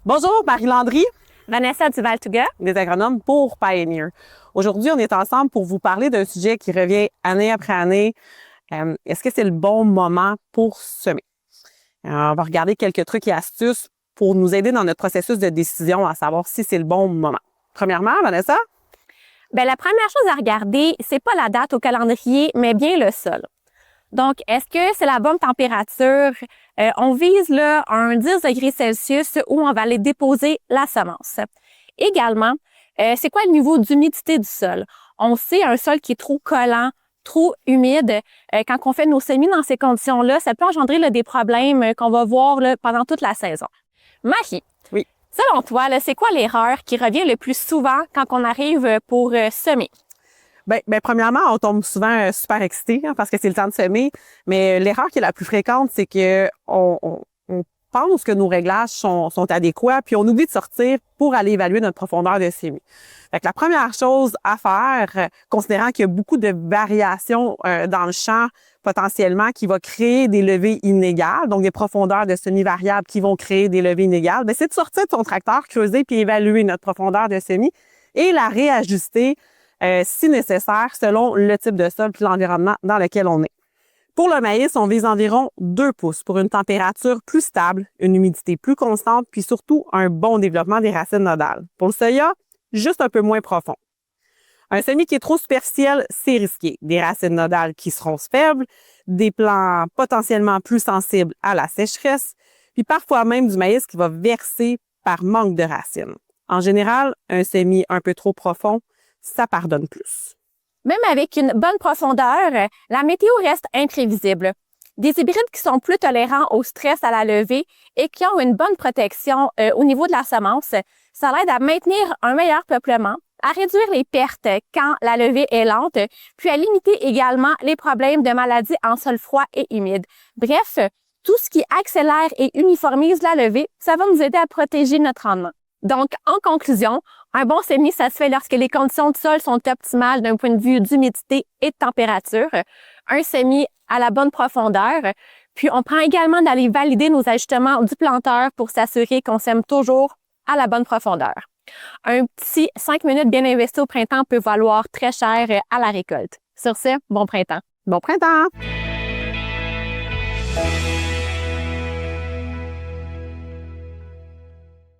Bonjour, Marie Landry, Vanessa Duval-Tuga. des agronomes pour Pioneer. Aujourd'hui, on est ensemble pour vous parler d'un sujet qui revient année après année. Est-ce que c'est le bon moment pour semer? On va regarder quelques trucs et astuces pour nous aider dans notre processus de décision à savoir si c'est le bon moment. Premièrement, Vanessa? Bien, la première chose à regarder, c'est pas la date au calendrier, mais bien le sol. Donc, est-ce que c'est la bonne température? On vise là un 10 degrés Celsius où on va aller déposer la semence. Également, c'est quoi le niveau d'humidité du sol? On sait un sol qui est trop collant, trop humide. Quand on fait nos semis dans ces conditions-là, ça peut engendrer là, des problèmes qu'on va voir là, pendant toute la saison. Marie, Oui. selon toi, là, c'est quoi l'erreur qui revient le plus souvent quand on arrive pour semer? Bien, premièrement, on tombe souvent super excité parce que c'est le temps de semer. Mais l'erreur qui est la plus fréquente, c'est que on pense que nos réglages sont adéquats, puis on oublie de sortir pour aller évaluer notre profondeur de semis. Fait que la première chose à faire, considérant qu'il y a beaucoup de variations dans le champ potentiellement qui va créer des levées inégales, donc des profondeurs de semis variables qui vont créer des levées inégales, bien, c'est de sortir de son tracteur, creuser puis évaluer notre profondeur de semis et la réajuster si nécessaire, selon le type de sol puis l'environnement dans lequel on est. Pour le maïs, on vise environ 2 pouces pour une température plus stable, une humidité plus constante, puis surtout un bon développement des racines nodales. Pour le soya, juste un peu moins profond. Un semis qui est trop superficiel, c'est risqué. Des racines nodales qui seront faibles, des plants potentiellement plus sensibles à la sécheresse, puis parfois même du maïs qui va verser par manque de racines. En général, un semis un peu trop profond, ça pardonne plus. Même avec une bonne profondeur, la météo reste imprévisible. Des hybrides qui sont plus tolérants au stress à la levée et qui ont une bonne protection au niveau de la semence, ça l'aide à maintenir un meilleur peuplement, à réduire les pertes quand la levée est lente, puis à limiter également les problèmes de maladies en sol froid et humide. Bref, tout ce qui accélère et uniformise la levée, ça va nous aider à protéger notre rendement. Donc, en conclusion, un bon semis, ça se fait lorsque les conditions de sol sont optimales d'un point de vue d'humidité et de température. Un semis à la bonne profondeur. Puis, on prend également d'aller valider nos ajustements du planteur pour s'assurer qu'on sème toujours à la bonne profondeur. Un petit 5 minutes bien investi au printemps peut valoir très cher à la récolte. Sur ce, bon printemps! Bon printemps!